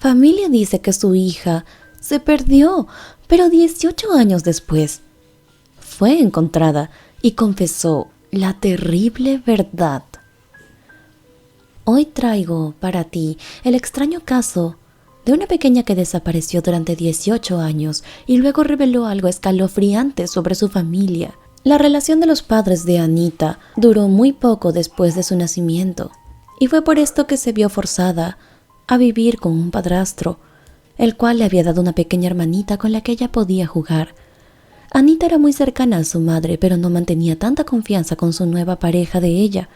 familia dice que su hija se perdió, pero 18 años después fue encontrada y confesó la terrible verdad. Hoy traigo para ti el extraño caso de una pequeña que desapareció durante 18 años y luego reveló algo escalofriante sobre su familia. La relación de los padres de Anita duró muy poco después de su nacimiento, y fue por esto que se vio forzada a vivir con un padrastro, el cual le había dado una pequeña hermanita con la que ella podía jugar. Anita era muy cercana a su madre, pero no mantenía tanta confianza con su nueva pareja de ella,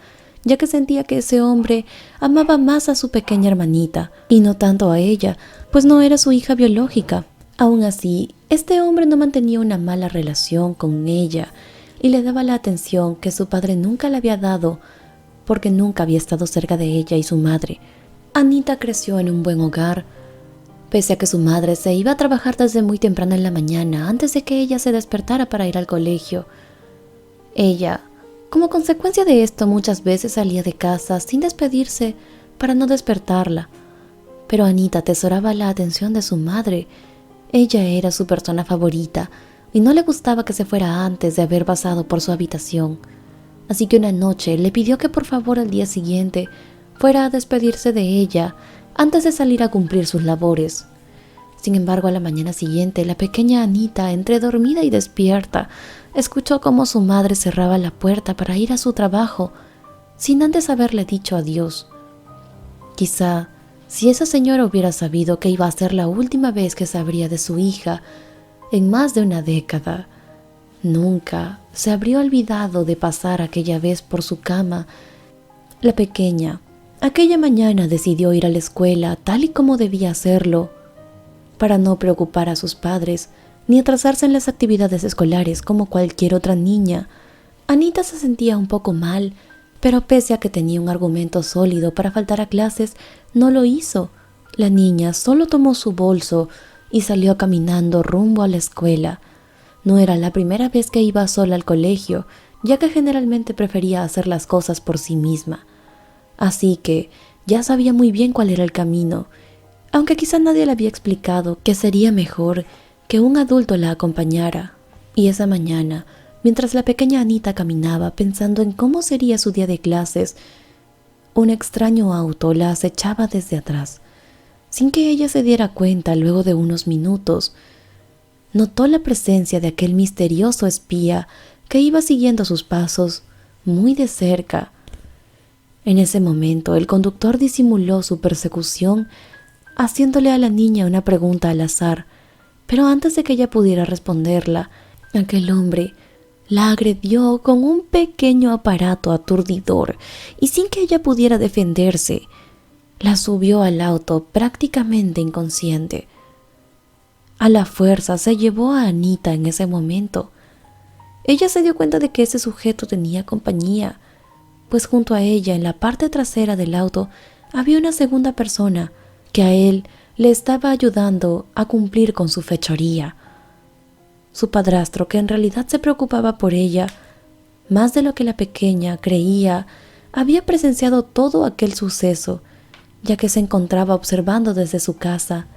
ya que sentía que ese hombre amaba más a su pequeña hermanita y no tanto a ella, pues no era su hija biológica. Aún así, este hombre no mantenía una mala relación con ella y le daba la atención que su padre nunca le había dado porque nunca había estado cerca de ella y su madre. Anita creció en un buen hogar, pese a que su madre se iba a trabajar desde muy temprano en la mañana antes de que ella se despertara para ir al colegio. Ella, como consecuencia de esto, muchas veces salía de casa sin despedirse para no despertarla. Pero Anita atesoraba la atención de su madre. Ella era su persona favorita y no le gustaba que se fuera antes de haber pasado por su habitación. Así que una noche le pidió que por favor al día siguiente fuera a despedirse de ella antes de salir a cumplir sus labores. Sin embargo, a la mañana siguiente, la pequeña Anita, entre dormida y despierta, escuchó cómo su madre cerraba la puerta para ir a su trabajo, sin antes haberle dicho adiós. Quizá, si esa señora hubiera sabido que iba a ser la última vez que sabría de su hija en más de una década, nunca se habría olvidado de pasar aquella vez por su cama. La pequeña, aquella mañana decidió ir a la escuela tal y como debía hacerlo, para no preocupar a sus padres ni atrasarse en las actividades escolares como cualquier otra niña. Anita se sentía un poco mal, pero pese a que tenía un argumento sólido para faltar a clases, no lo hizo. La niña solo tomó su bolso y salió caminando rumbo a la escuela. No era la primera vez que iba sola al colegio, ya que generalmente prefería hacer las cosas por sí misma. Así que ya sabía muy bien cuál era el camino, aunque quizá nadie le había explicado que sería mejor que un adulto la acompañara. Y esa mañana, mientras la pequeña Anita caminaba pensando en cómo sería su día de clases, un extraño auto la acechaba desde atrás. Sin que ella se diera cuenta, luego de unos minutos, notó la presencia de aquel misterioso espía que iba siguiendo sus pasos muy de cerca. En ese momento, el conductor disimuló su persecución haciéndole a la niña una pregunta al azar, pero antes de que ella pudiera responderla, aquel hombre la agredió con un pequeño aparato aturdidor y sin que ella pudiera defenderse, la subió al auto prácticamente inconsciente. A la fuerza se llevó a Anita en ese momento. Ella se dio cuenta de que ese sujeto tenía compañía, pues junto a ella, en la parte trasera del auto, había una segunda persona que a él le estaba ayudando a cumplir con su fechoría. Su padrastro, que en realidad se preocupaba por ella, más de lo que la pequeña creía, había presenciado todo aquel suceso, ya que se encontraba observando desde su casa,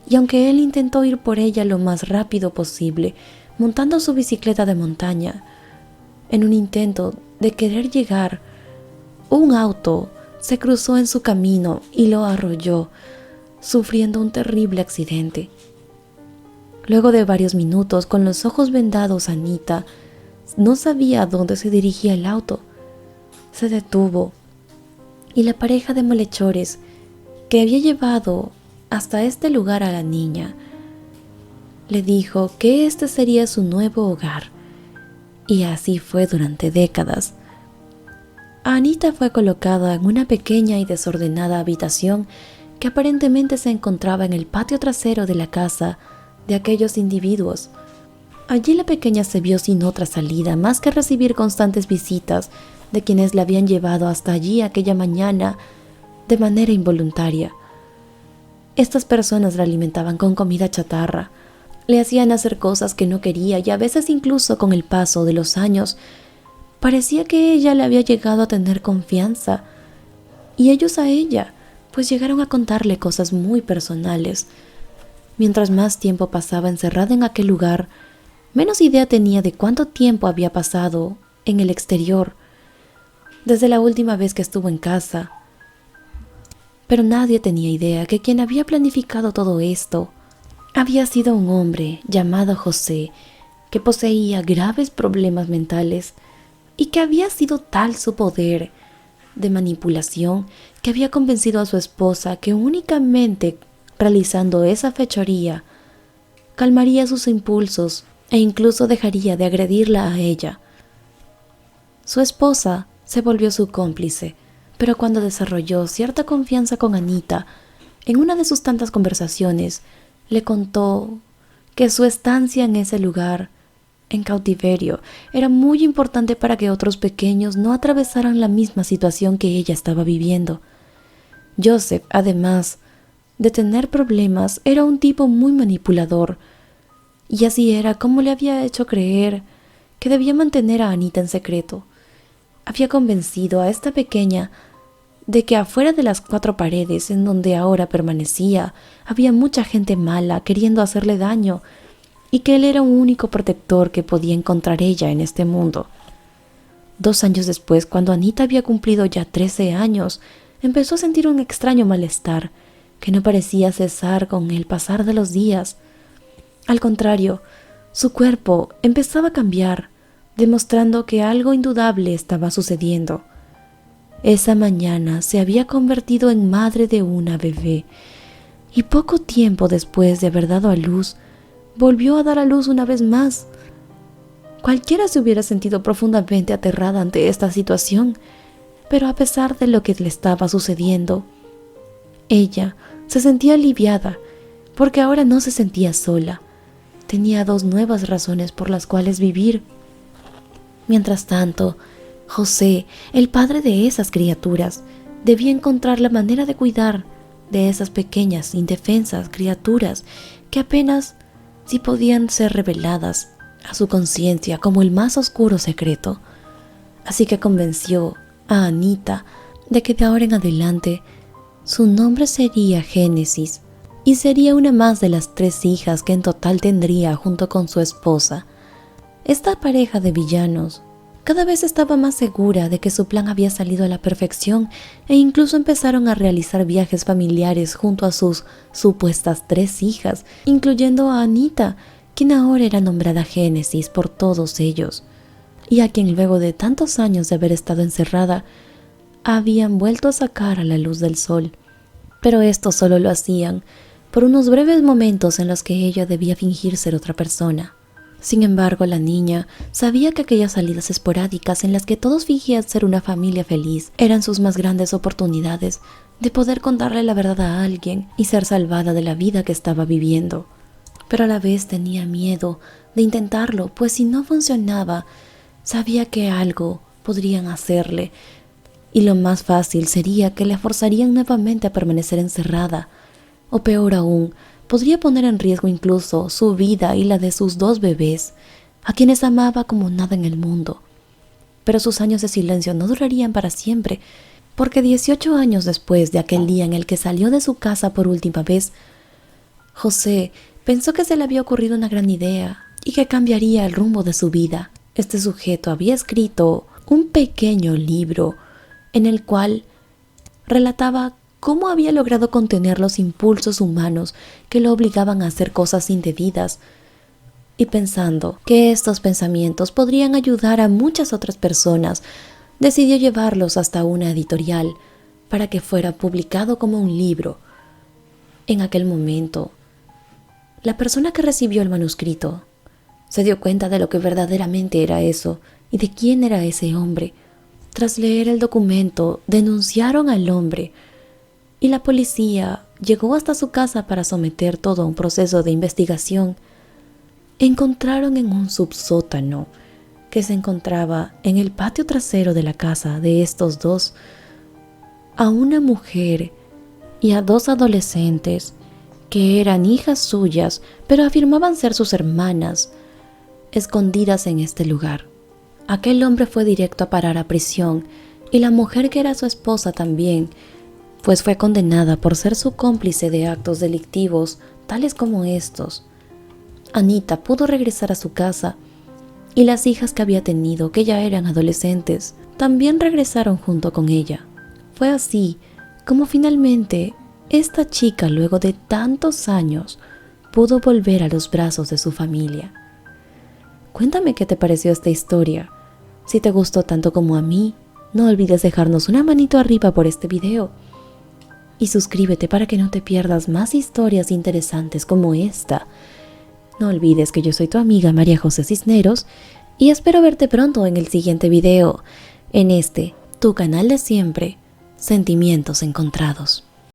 y aunque él intentó ir por ella lo más rápido posible, montando su bicicleta de montaña, en un intento de querer llegar, un auto se cruzó en su camino y lo arrolló, sufriendo un terrible accidente. Luego de varios minutos, con los ojos vendados, Anita no sabía a dónde se dirigía el auto. Se detuvo y la pareja de malhechores que había llevado hasta este lugar a la niña le dijo que este sería su nuevo hogar, y así fue durante décadas. Anita fue colocada en una pequeña y desordenada habitación que aparentemente se encontraba en el patio trasero de la casa de aquellos individuos. Allí la pequeña se vio sin otra salida más que recibir constantes visitas de quienes la habían llevado hasta allí aquella mañana de manera involuntaria. Estas personas la alimentaban con comida chatarra, le hacían hacer cosas que no quería y a veces incluso con el paso de los años parecía que ella le había llegado a tener confianza y ellos a ella, pues llegaron a contarle cosas muy personales. Mientras más tiempo pasaba encerrada en aquel lugar, menos idea tenía de cuánto tiempo había pasado en el exterior, desde la última vez que estuvo en casa. Pero nadie tenía idea que quien había planificado todo esto había sido un hombre llamado José, que poseía graves problemas mentales y que había sido tal su poder de manipulación que había convencido a su esposa que únicamente realizando esa fechoría calmaría sus impulsos e incluso dejaría de agredirla a ella. Su esposa se volvió su cómplice, pero cuando desarrolló cierta confianza con Anita, en una de sus tantas conversaciones, le contó que su estancia en ese lugar, en cautiverio, era muy importante para que otros pequeños no atravesaran la misma situación que ella estaba viviendo. Joseph, además de tener problemas, era un tipo muy manipulador, y así era como le había hecho creer que debía mantener a Anita en secreto. Había convencido a esta pequeña de que afuera de las 4 paredes en donde ahora permanecía había mucha gente mala queriendo hacerle daño y que él era un único protector que podía encontrar ella en este mundo. 2 años después, cuando Anita había cumplido ya 13 años, empezó a sentir un extraño malestar que no parecía cesar con el pasar de los días. Al contrario, su cuerpo empezaba a cambiar, demostrando que algo indudable estaba sucediendo. Esa mañana se había convertido en madre de una bebé y poco tiempo después de haber dado a luz, volvió a dar a luz una vez más. Cualquiera se hubiera sentido profundamente aterrada ante esta situación, pero a pesar de lo que le estaba sucediendo, ella se sentía aliviada porque ahora no se sentía sola. Tenía 2 nuevas razones por las cuales vivir. Mientras tanto, José, el padre de esas criaturas, debía encontrar la manera de cuidar de esas pequeñas, indefensas criaturas que apenas si podían ser reveladas a su conciencia como el más oscuro secreto. Así que convenció a Anita de que de ahora en adelante su nombre sería Génesis y sería una más de las 3 hijas que en total tendría junto con su esposa. Esta pareja de villanos cada vez estaba más segura de que su plan había salido a la perfección e incluso empezaron a realizar viajes familiares junto a sus supuestas 3 hijas, incluyendo a Anita, quien ahora era nombrada Génesis por todos ellos, y a quien luego de tantos años de haber estado encerrada, habían vuelto a sacar a la luz del sol. Pero esto solo lo hacían por unos breves momentos en los que ella debía fingir ser otra persona. Sin embargo, la niña sabía que aquellas salidas esporádicas en las que todos fingían ser una familia feliz eran sus más grandes oportunidades de poder contarle la verdad a alguien y ser salvada de la vida que estaba viviendo. Pero a la vez tenía miedo de intentarlo, pues si no funcionaba, sabía que algo podrían hacerle, y lo más fácil sería que la forzarían nuevamente a permanecer encerrada, o peor aún, podría poner en riesgo incluso su vida y la de sus 2 bebés, a quienes amaba como nada en el mundo. Pero sus años de silencio no durarían para siempre, porque 18 años después de aquel día en el que salió de su casa por última vez, José pensó que se le había ocurrido una gran idea y que cambiaría el rumbo de su vida. Este sujeto había escrito un pequeño libro en el cual relataba cómo había logrado contener los impulsos humanos que lo obligaban a hacer cosas indebidas, y pensando que estos pensamientos podrían ayudar a muchas otras personas, decidió llevarlos hasta una editorial para que fuera publicado como un libro. En aquel momento, la persona que recibió el manuscrito se dio cuenta de lo que verdaderamente era eso y de quién era ese hombre. Tras leer el documento, denunciaron al hombre y la policía llegó hasta su casa para someter todo a un proceso de investigación. Encontraron en un subsótano que se encontraba en el patio trasero de la casa de estos 2 a una mujer y a 2 adolescentes que eran hijas suyas, pero afirmaban ser sus hermanas, escondidas en este lugar. Aquel hombre fue directo a parar a prisión y la mujer, que era su esposa también, pues fue condenada por ser su cómplice de actos delictivos tales como estos. Anita pudo regresar a su casa y las hijas que había tenido, que ya eran adolescentes, también regresaron junto con ella. Fue así como finalmente esta chica, luego de tantos años, pudo volver a los brazos de su familia. Cuéntame qué te pareció esta historia. Si te gustó tanto como a mí, no olvides dejarnos una manito arriba por este video. Y suscríbete para que no te pierdas más historias interesantes como esta. No olvides que yo soy tu amiga María José Cisneros y espero verte pronto en el siguiente video, en este, tu canal de siempre, Sentimientos Encontrados.